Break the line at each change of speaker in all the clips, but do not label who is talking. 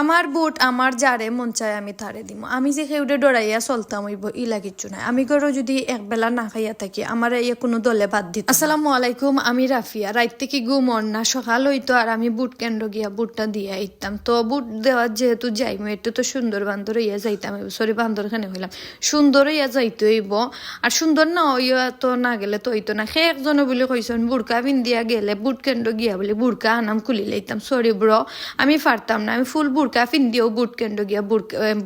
আমার বুট আমার যারে মন চায় আমি তারে দিম। আমি যে খেউডে ডরাইয়া চলতাম হইব ইলা কিচ্ছু নাই। আমি করো যদি একবেলা না খাইয়া থাকি আমার ইয়ে কোনো দলে বাদ দিত। আসসালামু আলাইকুম, আমি রাফিয়া। রাত থেকে ঘুমর না, সকাল হইতো আর আমি বুট কেন্দ্র গিয়া বুটটা দিয়ে আইতাম। তো বুট দেওয়ার যেহেতু যাইমু একটু তো সুন্দর বান্দর হইয়া যাইতাম, সরি বান্দর খানে হইলাম, সুন্দর হইয়া যাইতে হইব। আর সুন্দর না হইয়া তো না গেলে তো হইতো না। সে একজনে বলে কইছেন বুড়কা পিন্দিয়া গেলে বুট কেন্দ্র গিয়া বলে বুড়কা আনাম খুলি লইতাম। সরি ব্রো, আমি পারতাম না। আমি ফুল বুড়কা ফিন্দিও বুট কেন্দ্র গিয়া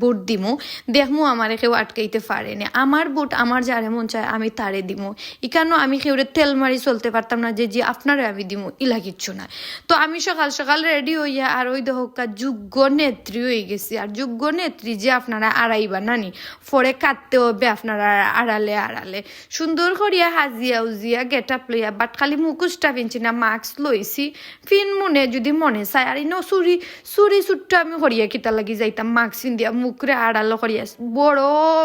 বুট দিমু, দেখমু আমার কেউ আটকাইতে পারেনি। আমার বুট আমার যারে মন চায় আমি তারে দিমু। ইকানো আমি কেউরে তেল মারি চলতে পারতাম না যে আপনারে আমি দিমু ইলা কিচ্ছু না। তো আমি সকাল সকাল রেডি হইয়া আর ওই দহকা যোগ্য নেত্রী হয়ে গেছি। আর যোগ্য নেত্রী যে আপনারা আড়াইবা নানি ফরে কাটতে হবে আপনারা আড়ালে আড়ালে সুন্দর করিয়া হাজিয়া উজিয়া গেট আপ লইয়া, বাট খালি মুখোশটা পিনছি না, মাস্ক লইছি। ফিন মনে যদি মনে চাই আর ইনো চুরি চুরি চুট্টা আমি করিয়া কিতা লাগি যাইতাম মাস্ক দিয়া মুখরে আড়ালো করিয়া বড়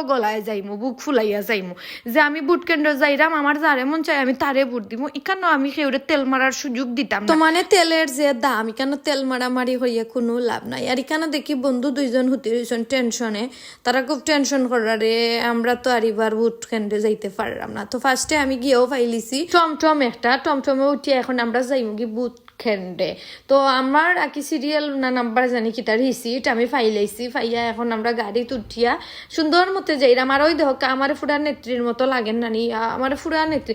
গলায় যাইমু, বুক ফুলাইয়া যাইমু যে আমি বুট কেন্দ্র যাইরাম, আমার যারে মন চাই আমি তারে বুট দিমু। ইকানো আমি সেউরে তেল মারার সুযোগ দিতাম তো। মানে তেলের যে দাম, ইকানো তেল মারামারি হইয়া কোনো লাভ নাই। আর ইকানো দেখি বন্ধু দুইজন হতে হইছেন টেনশনে, তারা খুব টেনশন করারে আমরা তো আর এবার বুট কেন্দ্রে যাইতে পারলাম না। তো ফার্স্টে আমি গিয়েও ফাইলিছি টমটম একটা, টমটমে উঠিয়ে এখন আমরা যাইমু কি বুট কেন্দ্রে। তো আমার আর কি সিরিয়াল না নাম্বার জানি কি তার রিসিট আমি ফাইলাইছি, ফাইয়া এখন আমরা গাড়িত উঠিয়া সুন্দর মতো যাইরাম। আর ওই দেখো আমার ফুরা নেত্রীর মতো লাগেন নানি, আমার ফুরা নেত্রী।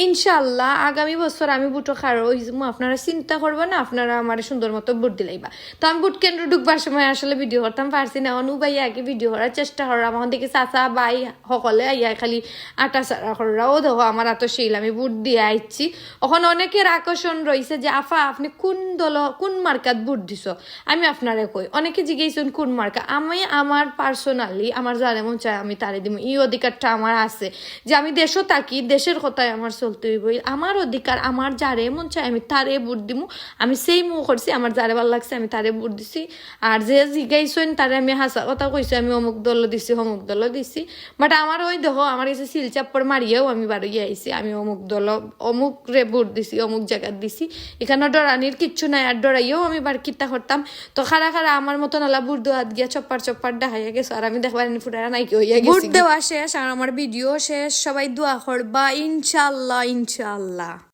ইনশাল্লাহ আগামী বছর আমি বুটো খারো হইমু, আপনারা চিন্তা করবেন না, আপনারা আমার সুন্দর মতো বুট দিলাইবা। তো আমি বুট কেন্দ্র ঢুকবার সময় আসলে ভিডিও করতাম পারছি না, অনুবাই আগে ভিডিও করার চেষ্টা করা। আমার দেখি চাচা বাই সকলে আইয়া খালি আটা চারা করা। ও দেখো আমার এত শিল আমি বুট দিয়ে আইছি। এখন অনেকের আকর্ষণ রয়েছে যে আফা আপনি কোন দল কোন মার্কাত বুট দিছ, আমি আপনারে কই অনেকে জিজ্ঞেসেন কোন মার্কা। আমি আমার পার্সোনালি আমার যারে মন চায় আমি তারে দিব, এই অধিকারটা আমার আছে যে আমি দেশও থাকি, দেশের কথায় আমার চলতে হইব। আমার অধিকার, আমার যারে মন চায় আমি তারে বুট দিব। আমি সেই মুখ করছি, আমার যারে ভালো লাগছে আমি তারে বুট দিছি। আর যে জিজ্ঞাইছেন তারে আমি হাসা কথা কইছি আমি অমুক দল দিছি অমুক দল দিছি। বাট আমার ওই দেখো আমার কাছে সিল চাপ্পর মারিয়েও আমি বাড়িয়ে আইছি আমি অমুক দল অমুক রে বুট দিছি অমুক জায়গায় দিছি। এখানে ডরানির কিচ্ছু নাই। আর ডরাইও আমি বার কিতা করতাম। তো খারা খারা আমার মতন আলা বুট দেওয়া গিয়া চপ্পার চপ্পার দেখাইয়া গেছো আর আমি দেখবার ফুটারা নাইকি হইয়া গেছি। বুট দেওয়া শেষ আর আমার ভিডিও শেষ। সবাই দোয়া করবা ইনশাল্লাহ ইনশাল্লাহ।